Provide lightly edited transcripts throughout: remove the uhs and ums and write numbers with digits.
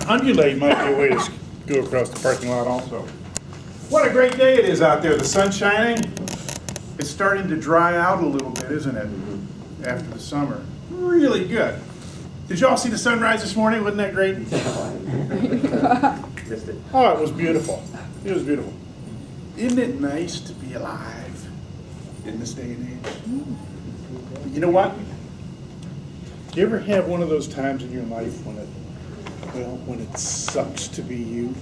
Undulate might be a way to go across the parking lot also. What a great day it is out there. The sun's shining. It's starting to dry out a little bit, isn't it? After the summer. Really good. Did y'all see the sunrise this morning? Wasn't that great? Oh, it was beautiful. It was beautiful. Isn't it nice to be alive in this day and age? You know what? Do you ever have one of those times in your life when it sucks to be you?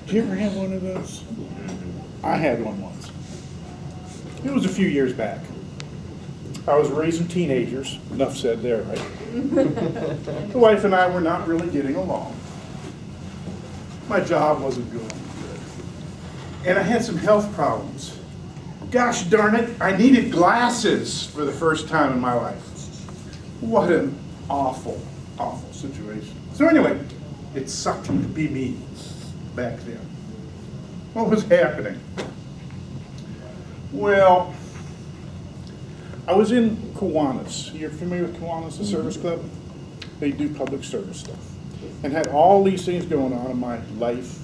Do you ever have one of those? I had one once. It was a few years back. I was raising teenagers. Enough said there, right? The wife and I were not really getting along. My job wasn't going good. And I had some health problems. Gosh darn it, I needed glasses for the first time in my life. What an awful, awful situation. So anyway, it sucked to be me back then. What was happening? Well, I was in Kiwanis. You're familiar with Kiwanis, the service club? They do public service stuff. And had all these things going on in my life,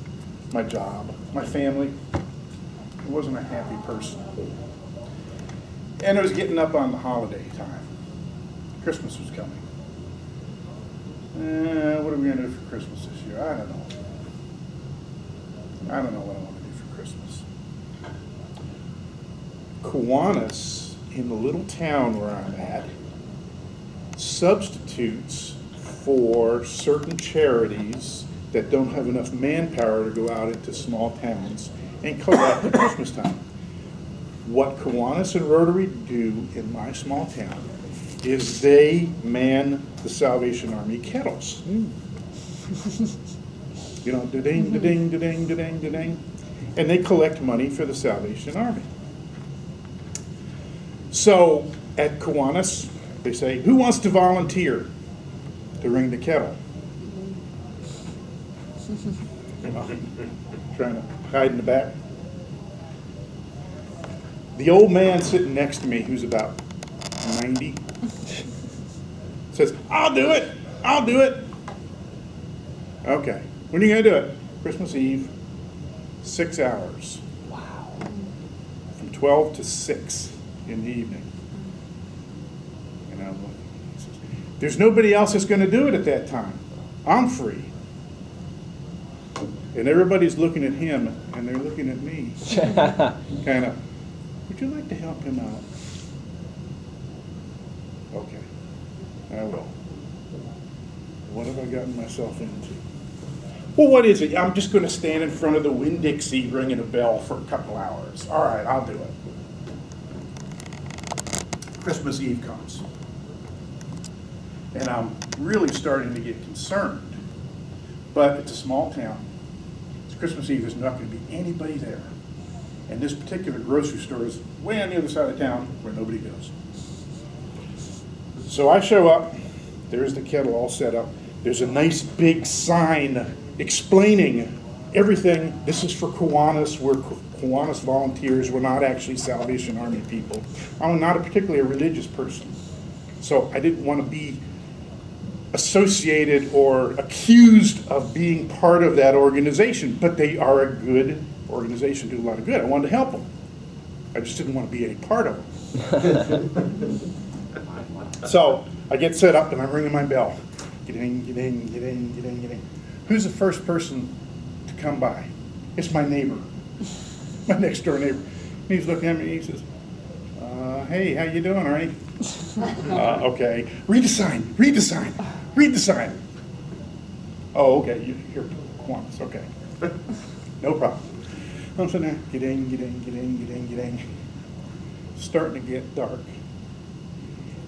my job, my family. I wasn't a happy person. And it was getting up on the holiday time. Christmas was coming. What are we going to do for Christmas this year? I don't know. I don't know what I want to do for Christmas. Kiwanis, in the little town where I'm at, substitutes for certain charities that don't have enough manpower to go out into small towns and collect at Christmas time. What Kiwanis and Rotary do in my small town is they man the Salvation Army kettles. You know, da-ding, da-ding, da-ding, da-ding, da-ding. And they collect money for the Salvation Army. So at Kiwanis, they say, who wants to volunteer to ring the kettle? You know, trying to hide in the back. The old man sitting next to me, who's about 90, says, I'll do it, I'll do it. Okay, when are you going to do it? Christmas Eve, 6 hours. Wow. From 12 to 6 in the evening. And I'm like, there's nobody else that's going to do it at that time. I'm free. And everybody's looking at him, and they're looking at me. Kind of, would you like to help him out? Okay, I will. What have I gotten myself into? Well, what is it? I'm just going to stand in front of the Winn-Dixie ringing a bell for a couple hours. All right, I'll do it. Christmas Eve comes. And I'm really starting to get concerned. But it's a small town. It's Christmas Eve, there's not going to be anybody there. And this particular grocery store is way on the other side of town where nobody goes. So I show up. There's the kettle all set up. There's a nice big sign explaining everything. This is for Kiwanis. We're Kiwanis volunteers. We're not actually Salvation Army people. I'm not particularly a religious person. So I didn't want to be associated or accused of being part of that organization. But they are a good organization, do a lot of good. I wanted to help them. I just didn't want to be any part of them. So I get set up and I'm ringing my bell. Get in, get in, get in, get in, get in. Who's the first person to come by? It's my neighbor, my next door neighbor. And he's looking at me and he says, hey, how you doing, Arnie? Okay. Read the sign, read the sign, read the sign. Oh, okay, you're Kiwanis, okay. No problem. I'm sitting there, get in, get in, get in, get in, get in. It's starting to get dark.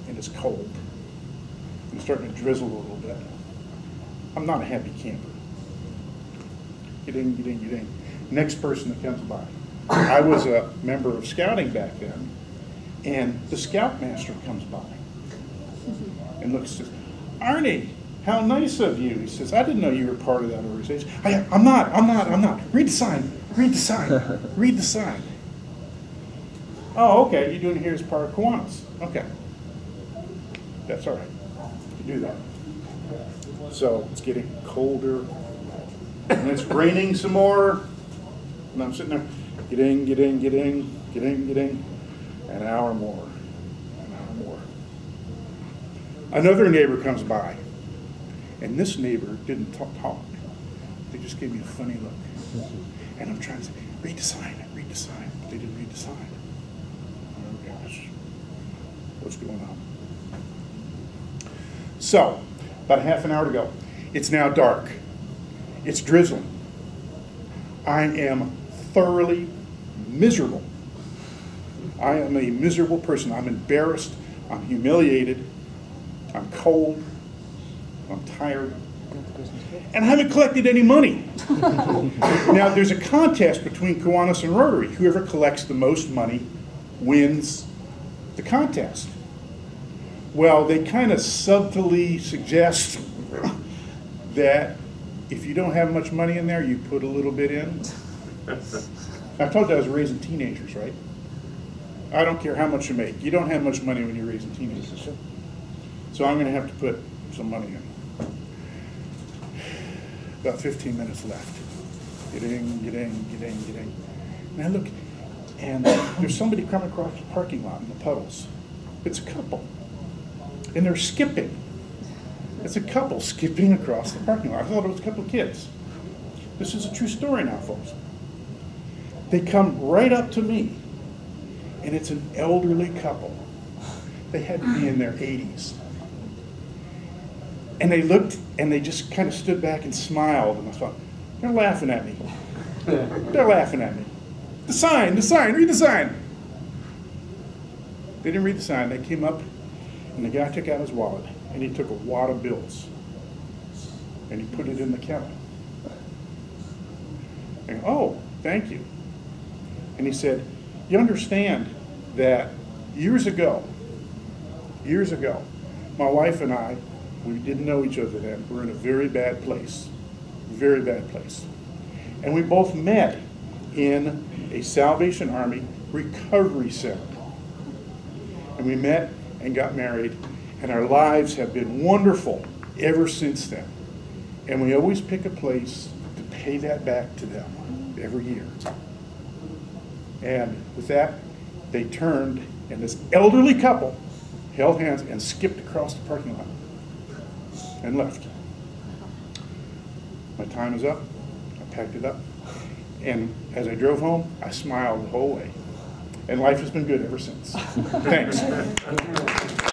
And it's cold. It's starting to drizzle a little bit. I'm not a happy camper. Get in, get in, get in. Next person that comes by. I was a member of scouting back then, and the scoutmaster comes by and looks and says, Arnie, how nice of you. He says, I didn't know you were part of that organization. I'm not. Read the sign, read the sign, read the sign. Oh, okay, you're doing it here as part of Kiwanis. Okay. That's all right. You do that. So it's getting colder, and it's raining some more, and I'm sitting there, get in, an hour more, an hour more. Another neighbor comes by, and this neighbor didn't talk. They just gave me a funny look. And I'm trying to say, read the sign. But they didn't read the sign. Oh gosh, what's going on? So, about a half an hour to go. It's now dark. It's drizzling. I am thoroughly miserable. I am a miserable person. I'm embarrassed. I'm humiliated. I'm cold. I'm tired. And I haven't collected any money. Now, there's a contest between Kiwanis and Rotary. Whoever collects the most money wins the contest. Well, they kind of subtly suggest that if you don't have much money in there, you put a little bit in. I told you I was raising teenagers, right? I don't care how much you make. You don't have much money when you're raising teenagers. So I'm going to have to put some money in. About 15 minutes left. Get in. And I look, and there's somebody coming across the parking lot in the puddles. It's a couple. And they're skipping. It's a couple skipping across the parking lot. I thought it was a couple of kids. This is a true story now, folks. They come right up to me, and it's an elderly couple. They had to be in their 80s. And they looked, and they just kind of stood back and smiled, and I thought, they're laughing at me. They're laughing at me. The sign, read the sign. They didn't read the sign. They came up, and the guy took out his wallet, and he took a wad of bills, and he put it in the kennel. And, oh, thank you. And he said, you understand that years ago, my wife and I, we didn't know each other then. We were in a very bad place. And we both met in a Salvation Army recovery center. And we met and got married, and our lives have been wonderful ever since then. And we always pick a place to pay that back to them every year. And with that, they turned, and this elderly couple held hands and skipped across the parking lot and left. My time is up. I packed it up. And as I drove home, I smiled the whole way. And life has been good ever since. Thanks.